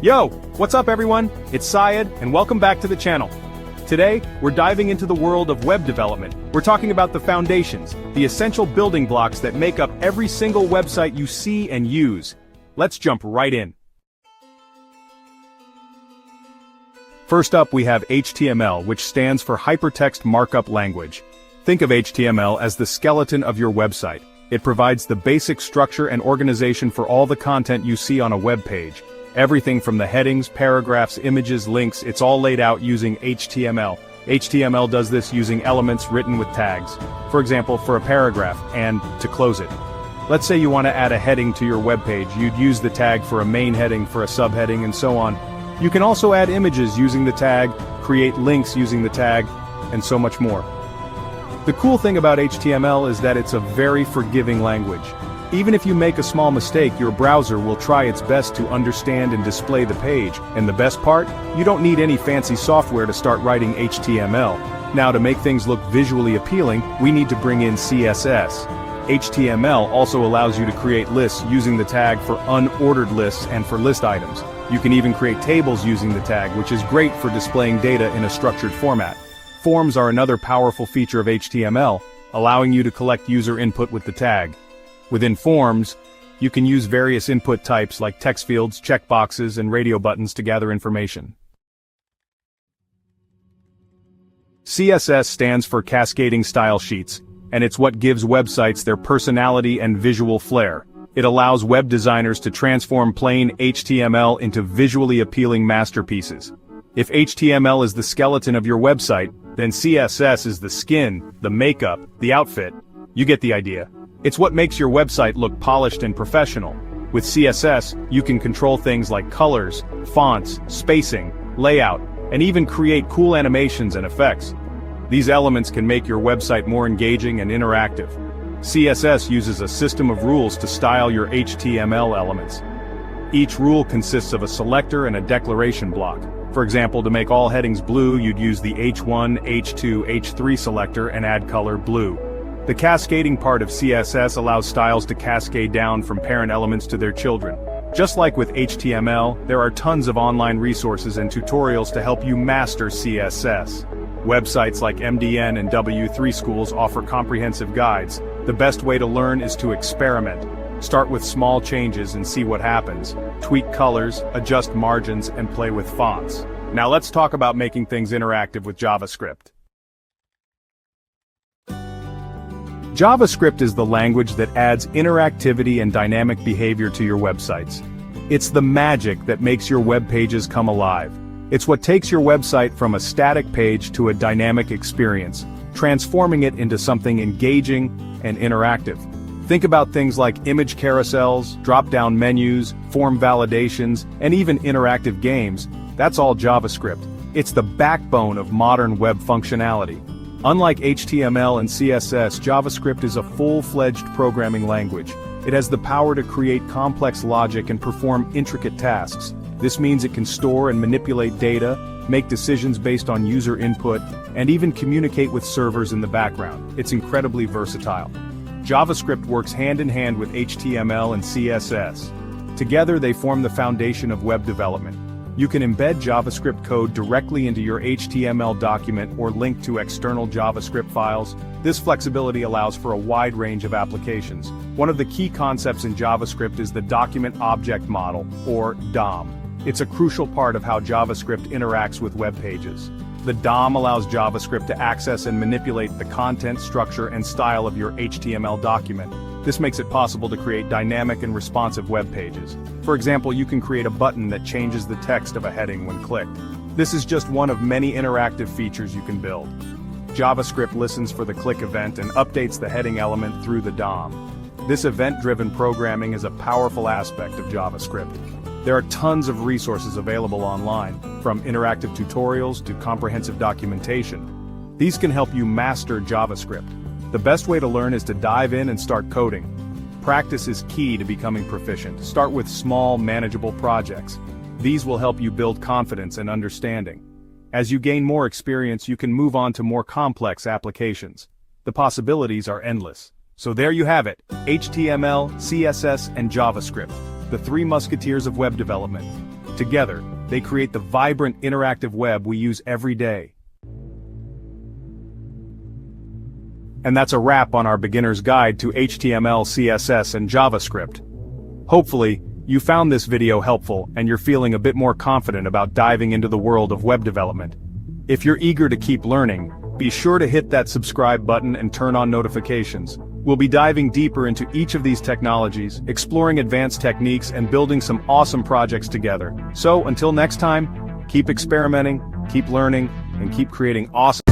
Yo, what's up everyone? It's Syed, and welcome back to the channel. Today, we're diving into the world of web development. We're talking about the foundations, the essential building blocks that make up every single website you see and use. Let's jump right in. First up, we have HTML, which stands for HyperText Markup Language. Think of HTML as the skeleton of your website. It provides the basic structure and organization for all the content you see on a web page. Everything from the headings, paragraphs, images, links, it's all laid out using HTML. HTML does this using elements written with tags. For example, for a paragraph, and to close it. Let's say you want to add a heading to your web page, you'd use the tag for a main heading, for a subheading, and so on. You can also add images using the tag, create links using the tag, and so much more. The cool thing about HTML is that it's a very forgiving language. Even if you make a small mistake, your browser will try its best to understand and display the page. And the best part? You don't need any fancy software to start writing HTML. Now, to make things look visually appealing, we need to bring in CSS. HTML also allows you to create lists using the tag for unordered lists and for list items. You can even create tables using the tag, which is great for displaying data in a structured format. Forms are another powerful feature of HTML, allowing you to collect user input with the tag. Within forms, you can use various input types like text fields, checkboxes, and radio buttons to gather information. CSS stands for Cascading Style Sheets, and it's what gives websites their personality and visual flair. It allows web designers to transform plain HTML into visually appealing masterpieces. If HTML is the skeleton of your website, then CSS is the skin, the makeup, the outfit. You get the idea. It's what makes your website look polished and professional. With CSS, you can control things like colors, fonts, spacing, layout, and even create cool animations and effects. These elements can make your website more engaging and interactive. CSS uses a system of rules to style your HTML elements. Each rule consists of a selector and a declaration block. For example, to make all headings blue, you'd use the H1, H2, H3 selector and add color blue. The cascading part of CSS allows styles to cascade down from parent elements to their children. Just like with HTML, there are tons of online resources and tutorials to help you master CSS. Websites like MDN and W3 Schools offer comprehensive guides. The best way to learn is to experiment. Start with small changes and see what happens. Tweak colors, adjust margins, and play with fonts. Now let's talk about making things interactive with JavaScript. JavaScript is the language that adds interactivity and dynamic behavior to your websites. It's the magic that makes your web pages come alive. It's what takes your website from a static page to a dynamic experience, transforming it into something engaging and interactive. Think about things like image carousels, drop-down menus, form validations, and even interactive games. That's all JavaScript. It's the backbone of modern web functionality. Unlike HTML and CSS, JavaScript is a full-fledged programming language. It has the power to create complex logic and perform intricate tasks. This means it can store and manipulate data, make decisions based on user input, and even communicate with servers in the background. It's incredibly versatile. JavaScript works hand-in-hand with HTML and CSS. Together they form the foundation of web development. You can embed JavaScript code directly into your HTML document or link to external JavaScript files. This flexibility allows for a wide range of applications. One of the key concepts in JavaScript is the Document Object Model, or DOM. It's a crucial part of how JavaScript interacts with web pages. The DOM allows JavaScript to access and manipulate the content, structure, and style of your HTML document. This makes it possible to create dynamic and responsive web pages. For example, you can create a button that changes the text of a heading when clicked. This is just one of many interactive features you can build. JavaScript listens for the click event and updates the heading element through the DOM. This event-driven programming is a powerful aspect of JavaScript. There are tons of resources available online, from interactive tutorials to comprehensive documentation. These can help you master JavaScript. The best way to learn is to dive in and start coding. Practice is key to becoming proficient. Start with small, manageable projects. These will help you build confidence and understanding. As you gain more experience, you can move on to more complex applications. The possibilities are endless. So there you have it, HTML, CSS, and JavaScript, the three musketeers of web development. Together, they create the vibrant, interactive web we use every day. And that's a wrap on our beginner's guide to HTML, CSS, and JavaScript. Hopefully, you found this video helpful and you're feeling a bit more confident about diving into the world of web development. If you're eager to keep learning, be sure to hit that subscribe button and turn on notifications. We'll be diving deeper into each of these technologies, exploring advanced techniques, and building some awesome projects together. So, until next time, keep experimenting, keep learning, and keep creating awesome